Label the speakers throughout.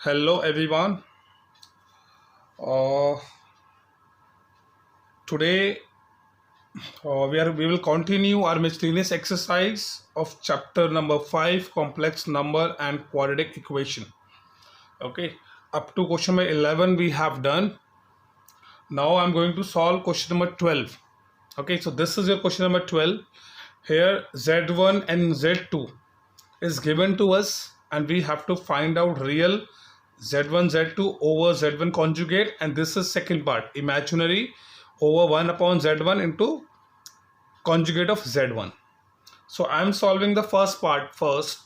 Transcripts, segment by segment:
Speaker 1: Hello everyone. Uh, Today we will continue our miscellaneous exercise of chapter number 5, complex number and quadratic equation. Okay, up to question number 11 we have done. Now I'm going to solve question number 12. Okay, so this is your question number 12. Here Z1 and Z2 is given to us and we have to find out real Z1 Z2 over Z1 conjugate, and this is second part, imaginary over 1 upon Z1 into conjugate of Z1. So I am solving the first part first.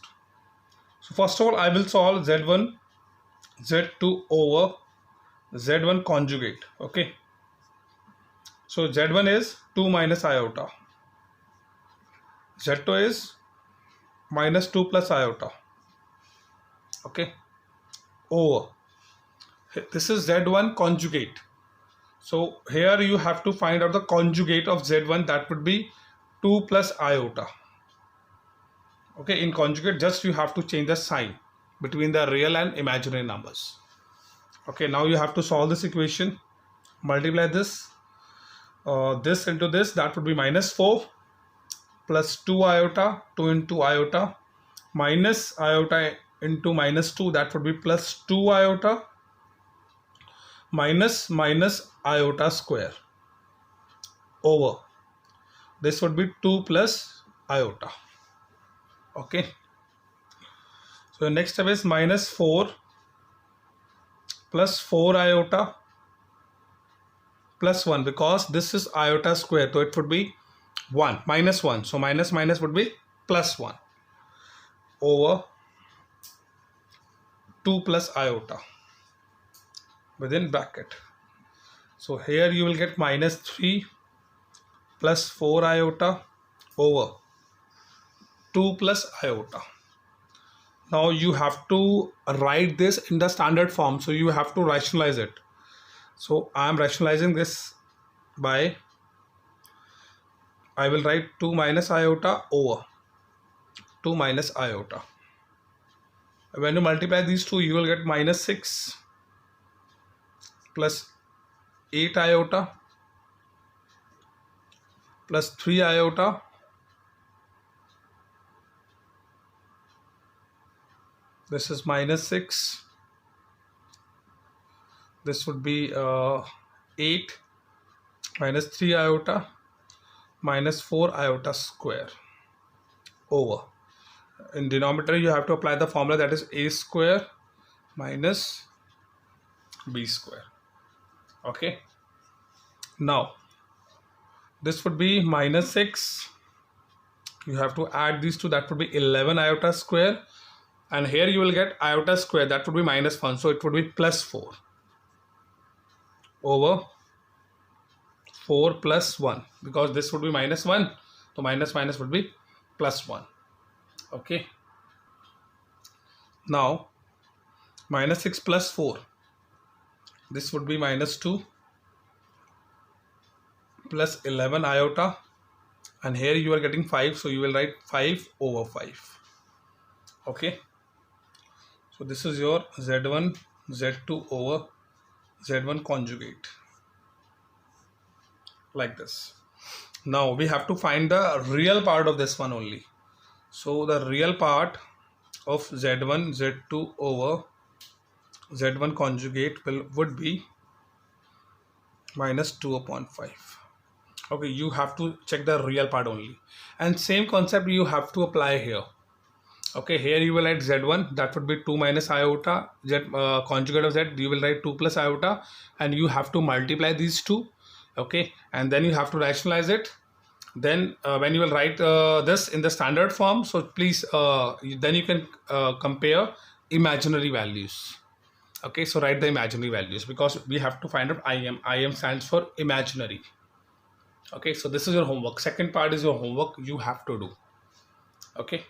Speaker 1: So first of all I will solve Z1 Z2 over Z1 conjugate. Okay, so Z1 is 2 minus iota, Z2 is minus 2 plus iota. Okay, over this is Z1 conjugate. So here you have to find out the conjugate of Z1, that would be 2 plus iota. Okay, in conjugate just you have to change the sign between the real and imaginary numbers. Okay, now you have to solve this equation. Multiply this into this, that would be minus 4 plus 2 iota, 2 into iota, minus iota into minus 2, that would be plus 2 iota, minus iota square, over this would be 2 plus iota. Okay, so the next step is minus 4 plus 4 iota plus 1, because this is iota square, so it would be 1 minus 1, so minus would be plus 1, over 2 plus iota within bracket. So here you will get minus 3 plus 4 iota over 2 plus iota. Now you have to write this in the standard form, so you have to rationalize it. So I am rationalizing this by, I will write 2 minus iota over 2 minus iota. When you multiply these two, you will get minus 6 plus 8 iota plus 3 iota this is minus 6, this would be 8 minus 3 iota minus 4 iota square, over, in denominator you have to apply the formula, that is a square minus b square. Okay, now this would be minus 6, you have to add these two, that would be 11 iota square, and here you will get iota square, that would be minus 1, so it would be plus 4, over 4 plus 1, because this would be minus 1, so minus would be plus 1. Okay, now minus 6 plus 4, this would be minus 2 plus 11 iota, and here you are getting 5, so you will write 5 over 5. Okay, so this is your Z1 Z2 over Z1 conjugate, like this. Now we have to find the real part of this one only. So the real part of Z1 Z2 over Z1 conjugate would be minus 2 upon 5. Okay, you have to check the real part only, and same concept you have to apply here. Okay, here you will write Z1, that would be 2 minus iota, conjugate of Z, you will write 2 plus iota, and you have to multiply these two. Okay, and then you have to rationalize it. Then when you will write this in the standard form, so please then you can compare imaginary values. Okay, so write the imaginary values, because we have to find out IM stands for imaginary. Okay, so this is your homework. Second part is your homework, you have to do. Okay,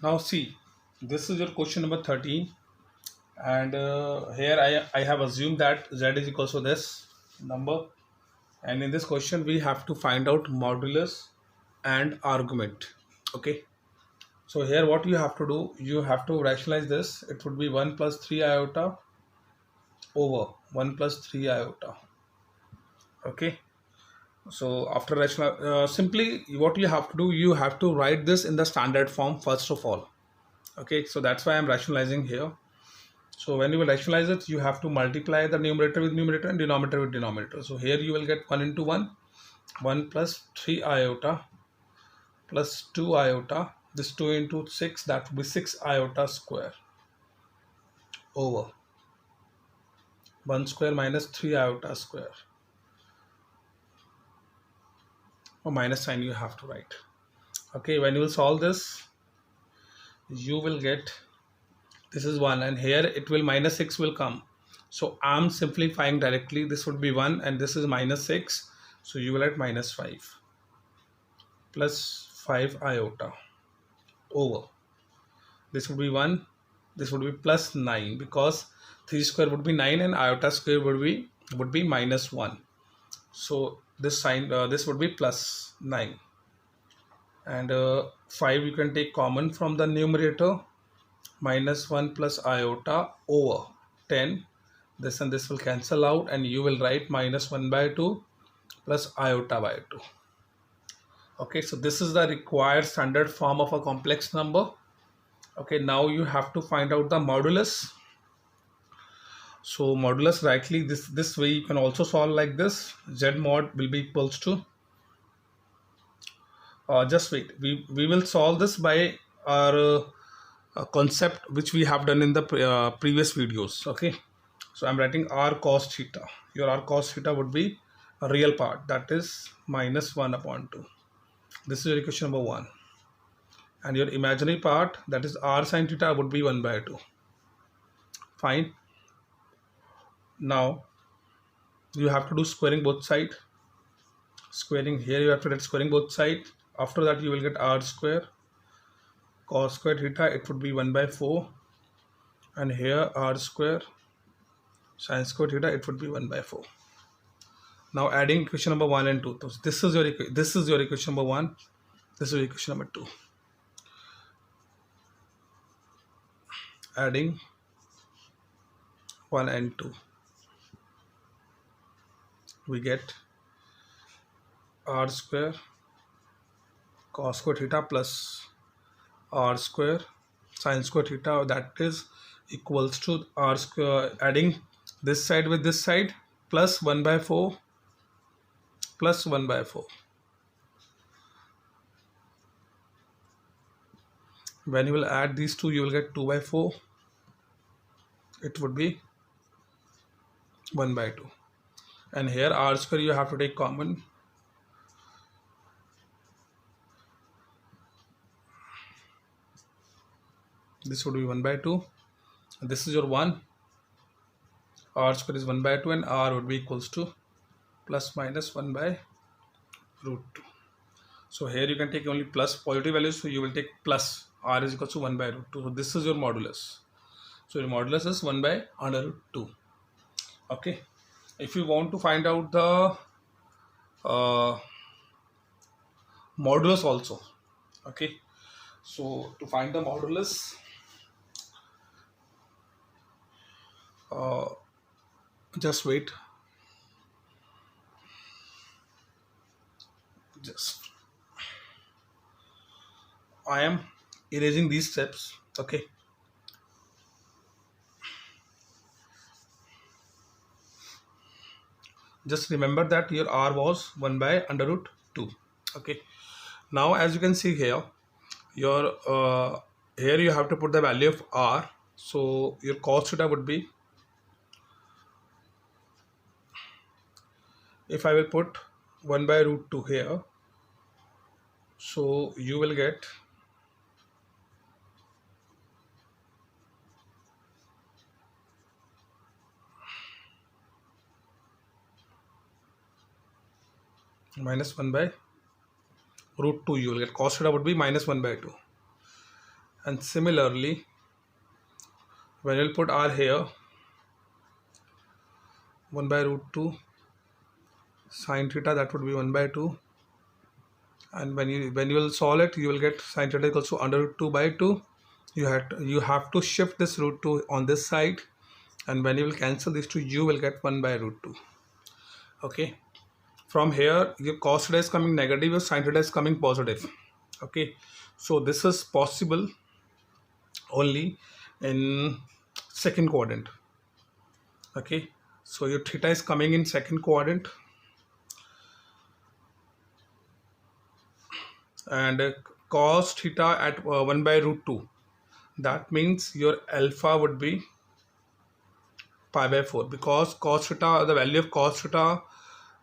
Speaker 1: now see, this is your question number 13, and here I have assumed that Z is equal to this number, and in this question we have to find out modulus and argument. Okay, So here what you have to do, you have to rationalize this. It would be 1 plus 3 iota over 1 plus 3 iota. Okay, so after rational simply what you have to do, you have to write this in the standard form first of all. Okay, so that's why I'm rationalizing here. So when you will rationalize it, you have to multiply the numerator with numerator and denominator with denominator. So here you will get 1 into 1, 1 plus 3 iota plus 2 iota, this 2 into 6, that would be 6 iota square over 1 square minus 3 iota square, or minus sign you have to write. Okay, when you will solve this, you will get, this is 1 and here it will minus 6 will come. So I'm simplifying directly, this would be 1 and this is minus 6. So you will get minus 5 plus 5 iota over, this would be 1, this would be plus 9, because 3 square would be 9 and iota square would be minus 1. So this sign, this would be plus 9, and 5 you can take common from the numerator, minus 1 plus iota over 10. This and this will cancel out and you will write minus 1 by 2 plus iota by 2. Okay, so this is the required standard form of a complex number. Okay, now you have to find out the modulus. So modulus, rightly this way you can also solve like this. Z mod will be equals to, just wait, we will solve this by our concept which we have done in the previous videos. Okay, so I'm writing r cos theta. Your r cos theta would be a real part, that is minus 1 upon 2. This is your equation number 1. And your imaginary part, that is r sin theta, would be 1 by 2. Fine. Now you have to do squaring both sides. Squaring, here you have to get squaring both sides. After that you will get r square cos square theta, it would be 1 by 4, and here r square sin square theta, it would be 1 by 4. Now adding equation number 1 and 2. So this is your equation number 1, this is your equation number 2. Adding 1 and 2, we get r square cos square theta plus r square sin square theta, that is equals to r square, adding this side with this side, plus 1 by 4 plus 1 by 4. When you will add these two, you will get 2 by 4. It would be 1 by 2. And here r square you have to take common. This would be 1 by 2. This is your 1. R square is 1 by 2 and r would be equals to plus minus 1 by root 2. So here you can take only plus positive values, so you will take plus r is equals to 1 by root 2. So this is your modulus. So your modulus is 1 by under root 2. Okay. If you want to find out the modulus also, okay, so to find the modulus, just wait, just I am erasing these steps. Okay, just remember that your r was 1 by under root 2. Okay, now as you can see here, your here you have to put the value of r. So your cos theta would be, if I will put 1 by root 2 here, so you will get minus 1 by root 2. You will get cos theta would be minus 1 by 2. And similarly, when you will put r here, 1 by root 2 sin theta, that would be 1 by 2, and when you will solve it, you will get sin theta equals to under root 2 by 2. You have to shift this root 2 on this side, and when you will cancel these two, you will get 1 by root 2. Okay, from here your cos theta is coming negative, your sin theta is coming positive. Okay, so this is possible only in second quadrant. Okay, so your theta is coming in second quadrant, and cos theta at 1 by root 2, that means your alpha would be pi by 4, because cos theta, the value of cos theta,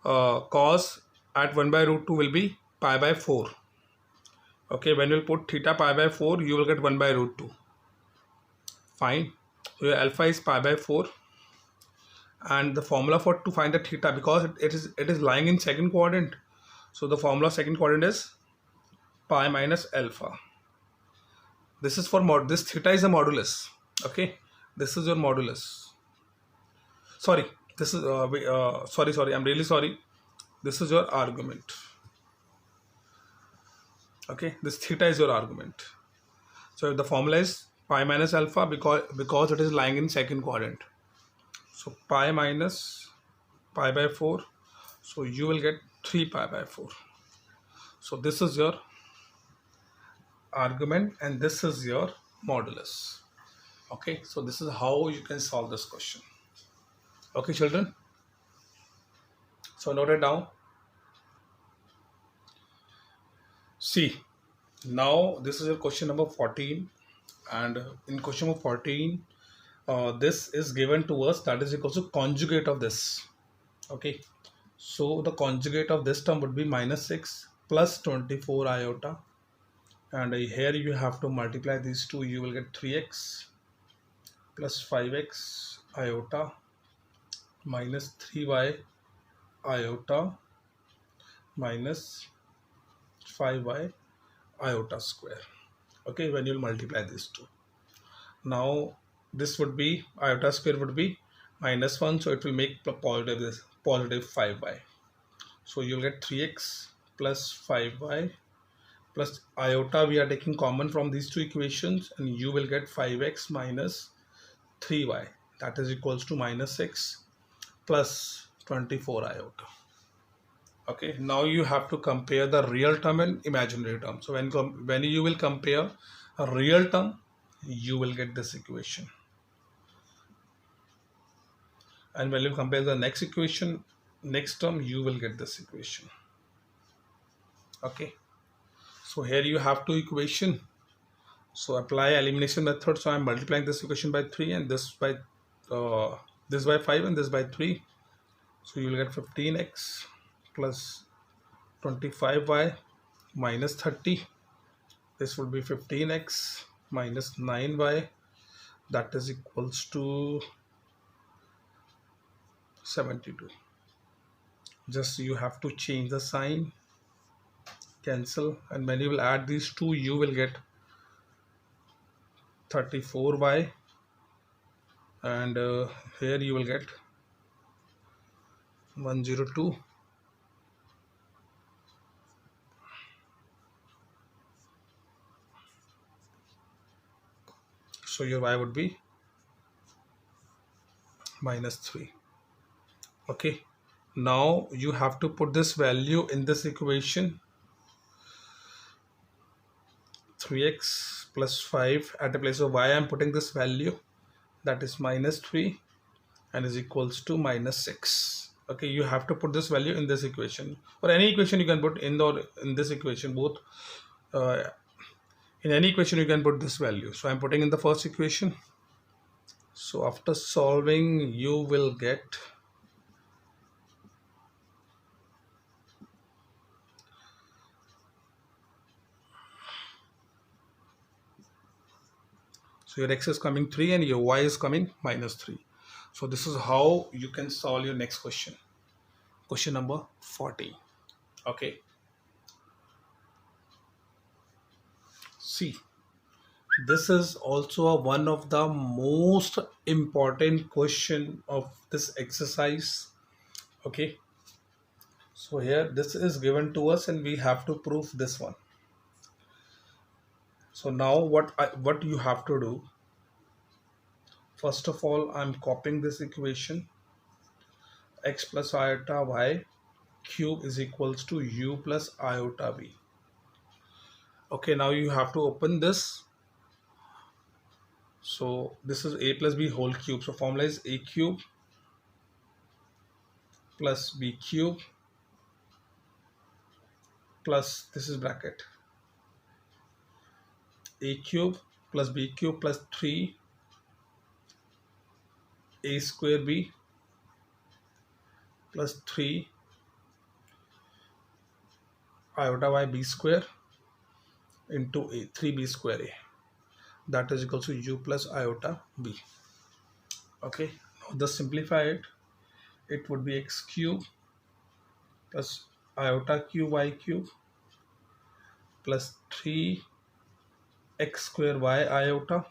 Speaker 1: cos at 1 by root 2 will be pi by 4. Okay, when you put theta pi by 4, you will get 1 by root 2. Fine, so your alpha is pi by 4, and the formula for to find the theta, because it is lying in second quadrant, so the formula second quadrant is pi minus alpha. This is for this theta is a modulus. Okay, this is your modulus. Sorry, this is sorry, I'm really sorry. This is your argument. Okay, this theta is your argument. So the formula is pi minus alpha, because it is lying in second quadrant. So pi minus pi by 4, so you will get 3 pi by 4. So this is your argument and this is your modulus. Okay, so this is how you can solve this question. Okay children, so note it down. See, now this is your question number 14, and in question number 14 this is given to us, that is equal to conjugate of this. Okay, so the conjugate of this term would be minus 6 plus 24 iota, and here you have to multiply these two, you will get 3x plus 5x iota minus 3y iota minus 5y iota square. Okay, when you will multiply these two, now this would be iota square would be minus 1, so it will make positive 5y. So you'll get 3x plus 5y plus iota, we are taking common from these two equations, and you will get 5x minus 3y, that is equals to minus 6 plus 24 iota. Okay, now you have to compare the real term and imaginary term. So when you will compare a real term, you will get this equation, and when you compare the next equation, next term, you will get this equation. Okay, so here you have two equation, so apply elimination method. So I'm multiplying this equation by 3 and this by 5 and this by 3, so you will get 15x plus 25y minus 30. This will be 15x minus 9y, that is equals to 72. Just you have to change the sign, cancel, and when you will add these two, you will get 34y, and here you will get 102. So your y would be minus 3. Okay, now you have to put this value in this equation, 3x plus 5, at the place of y I am putting this value, that is minus 3, and is equals to minus 6. Okay, you have to put this value in this equation, or any equation you can put in this equation, both in any equation you can put this value. So I'm putting in the first equation. So after solving, you will get so your x is coming 3 and your y is coming minus 3. So this is how you can solve your next question, question number 14. Okay, see, this is also one of the most important question of this exercise. Okay, So here this is given to us and we have to prove this one. So now what you have to do, first of all, I'm copying this equation. X plus iota y cube is equals to u plus iota v. Okay, now you have to open this. So this is a plus b whole cube. So formula is a cube plus b cube plus, this is bracket, a cube plus b cube plus 3 a square b plus 3 iota y b square into a 3b square a, that is equal to u plus iota b. Okay, now just simplify it. It would be x cube plus iota cube y cube plus 3 x square y iota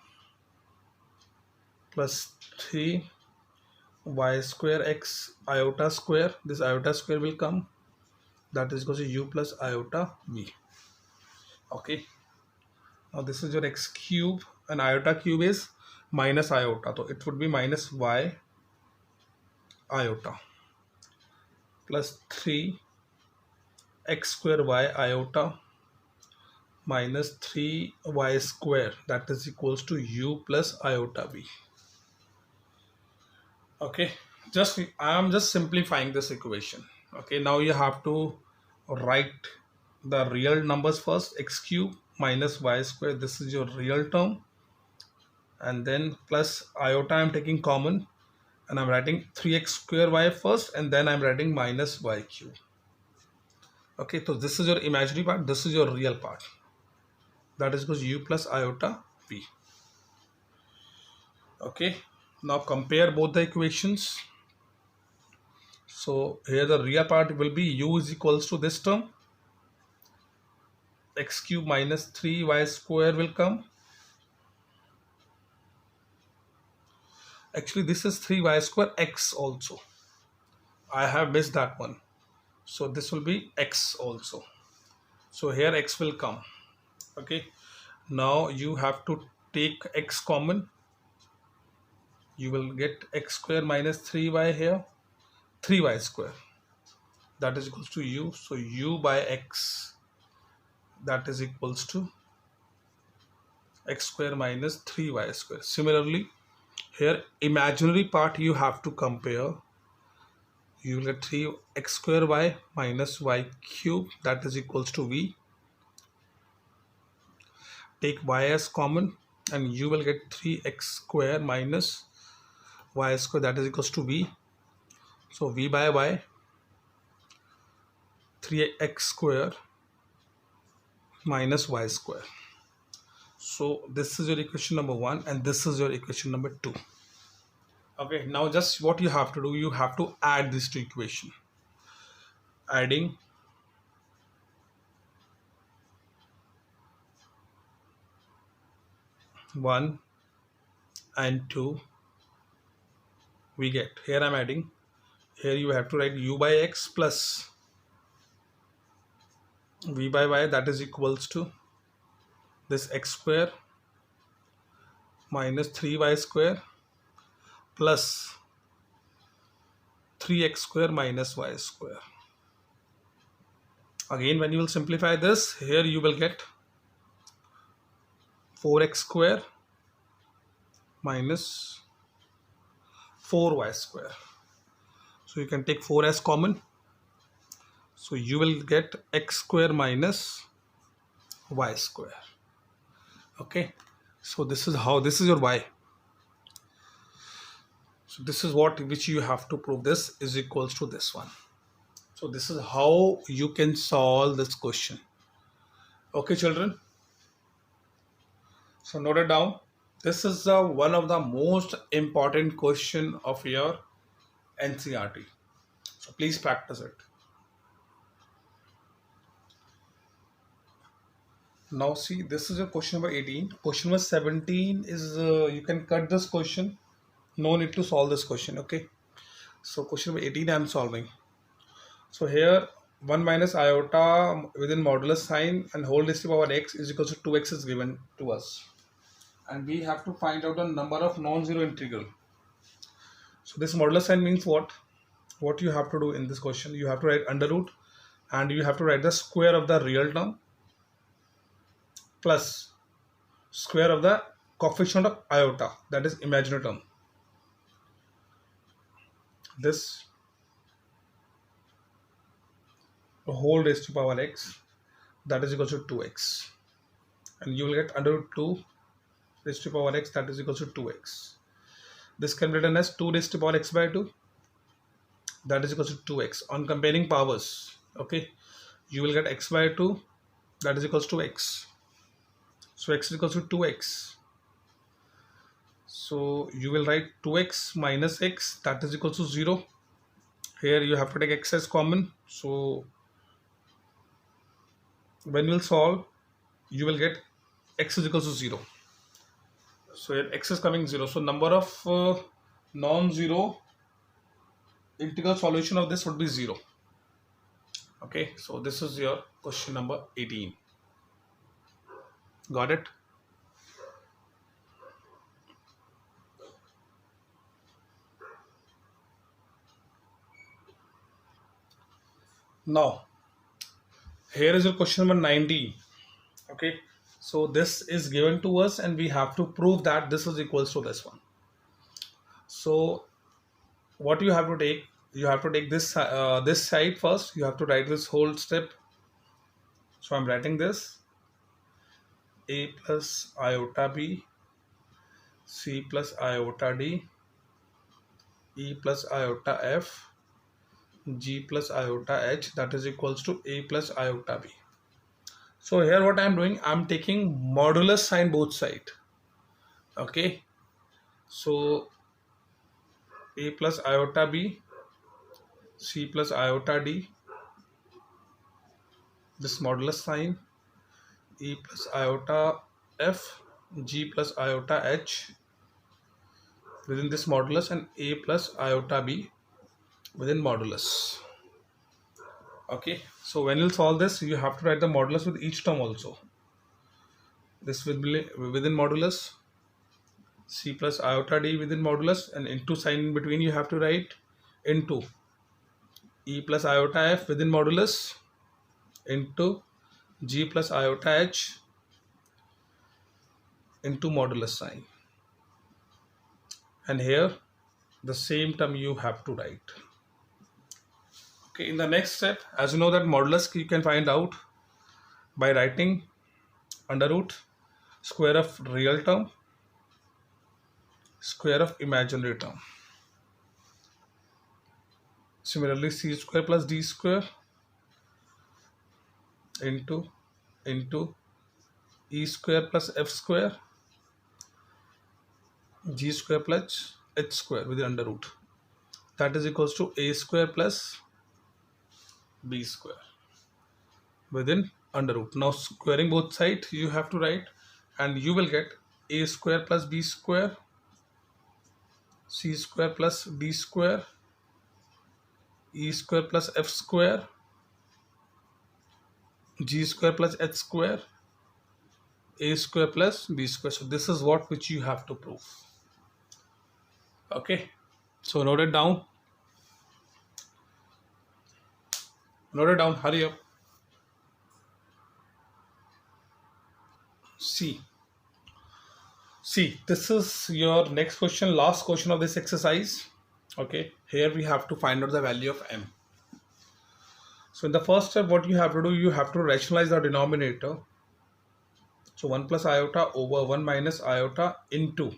Speaker 1: plus 3 y square x iota square. This iota square will come, that is equal to u plus iota v. Okay, now this is your x cube and iota cube is minus iota, so it would be minus y iota plus 3 x square y iota minus 3 y square, that is equals to u plus iota v. Okay, I am just simplifying this equation. Okay, now you have to write the real numbers first. X cube minus y square, this is your real term, and then plus iota I am taking common and I'm writing 3x square y first and then I'm writing minus y cube. Okay, so this is your imaginary part, this is your real part, that is equals u plus iota v. Okay, now compare both the equations. So here the real part will be u is equals to this term, x cube minus 3y square will come. Actually this is 3y square x also, I have missed that one, so this will be x also, so here x will come. Okay, now you have to take x common, you will get x square minus 3y here, 3y square, that is equals to u, so u by x, that is equals to x square minus 3y square. Similarly here imaginary part you have to compare, you will get 3x square y minus y cube, that is equals to v. Take y as common and you will get 3x square minus y square, that is equals to v. So v by y, 3x square minus y square. So this is your equation number 1 and this is your equation number 2. Okay, now just what you have to do, you have to add these two equations. Adding 1 and 2, we get, here I'm adding, here you have to write u by x plus v by y, that is equals to this x square minus 3y square plus 3x square minus y square. Again, when you will simplify this, here you will get 4x square minus 4y square. So you can take 4 as common, so you will get x square minus y square. Okay, so this is how, this is your y. So this is what which you have to prove, this is equals to this one. So this is how you can solve this question. Okay children, so note it down. This is one of the most important question of your NCERT. So please practice it. Now see, this is your question number 18. Question number 17 is, you can cut this question. No need to solve this question. Okay. So question number 18 I am solving. So here 1 minus iota within modulus sign and whole raised to power x is equal to 2x is given to us. And we have to find out the number of non-zero integral. So this modulus sign means what? What you have to do in this question, you have to write under root and you have to write the square of the real term plus square of the coefficient of iota, that is imaginary term. This whole raised to power x, that is equal to 2x, and you will get under root 2 raised to power x, that is equal to 2x. This can be written as 2 raised to power x by 2, that is equal to 2x. On comparing powers, okay, you will get x by 2, that is equals to x. So x is equal to 2x. So you will write 2x minus x, that is equal to 0. Here you have to take x as common. So when you will solve, you will get x is equal to 0. So here x is coming 0. So number of non-zero integral solution of this would be 0. Okay, so this is your question number 18. Got it? Now, here is your question number 19. Okay, so this is given to us and we have to prove that this is equals to this one. So what you have to take, you have to take this this side first. You have to write this whole step. So I'm writing this a plus iota b, c plus iota d, e plus iota f, g plus iota h, that is equals to a plus iota b. So here what I am doing, I am taking modulus sign both side. Okay, so a plus iota b, c plus iota d, this modulus sign, e plus iota f, g plus iota h within this modulus, and a plus iota b within modulus. Okay, so when you solve this, you have to write the modulus with each term also. This will be within modulus, c plus iota d within modulus, and into sign in between you have to write into e plus iota f within modulus, into g plus iota h into modulus sign, and here the same term you have to write. Okay, in the next step, as you know that modulus you can find out by writing under root square of real term, square of imaginary term. Similarly, c square plus d square into e square plus f square, g square plus h square with the under root, that is equals to a square plus b square within under root. Now squaring both sides you have to write, and you will get a square plus b square, c square plus d square, e square plus f square, g square plus h square, a square plus b square. So this is what which you have to prove. Okay, so note it down. Note it down, hurry up. See, this is your next question, last question of this exercise. Okay, here we have to find out the value of m. So in the first step, what you have to do, you have to rationalize the denominator. So 1 plus iota over 1 minus iota into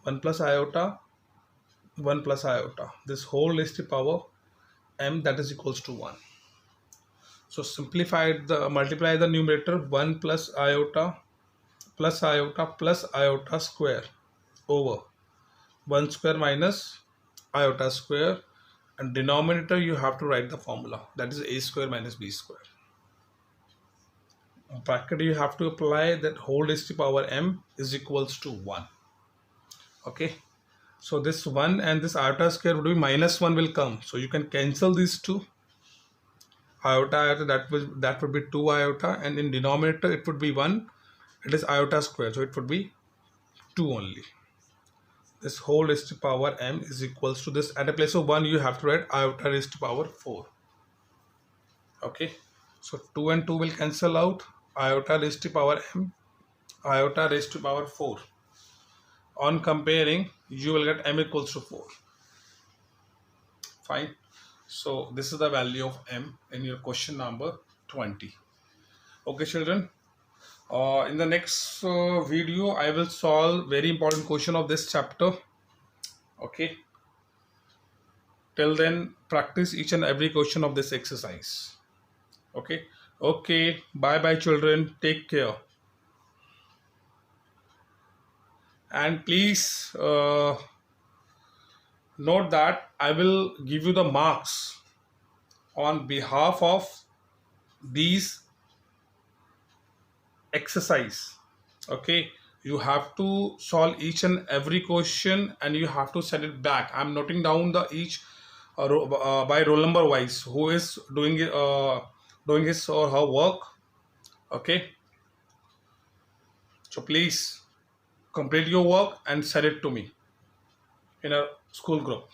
Speaker 1: 1 plus iota, 1 plus iota. This whole raised to power m, that is equals to 1. So multiply the numerator 1 plus iota plus iota square over 1 square minus iota square, and denominator you have to write the formula, that is a square minus b square. In bracket you have to apply that whole raised to power m is equals to 1. Okay, so this 1 and this iota square would be minus 1 will come, so you can cancel these two. iota, that would be 2 iota, and in denominator it would be 1. It is iota square, so it would be 2 only. This whole raised to power m is equals to this. At a place of 1 you have to write iota raised to power 4. Okay, so 2 and 2 will cancel out. Iota raised to power m, iota raised to power 4. On comparing, you will get m equals to 4. Fine. So this is the value of m in your question number 20. Okay, children. In the next video, I will solve very important question of this chapter. Okay. Till then, practice each and every question of this exercise. Okay. Okay. Bye bye, children. Take care. And please note that I will give you the marks on behalf of these exercise. Okay, you have to solve each and every question and you have to send it back. I'm noting down the each by roll number wise who is doing it, doing his or her work. Okay, so please complete your work and send it to me in a school group.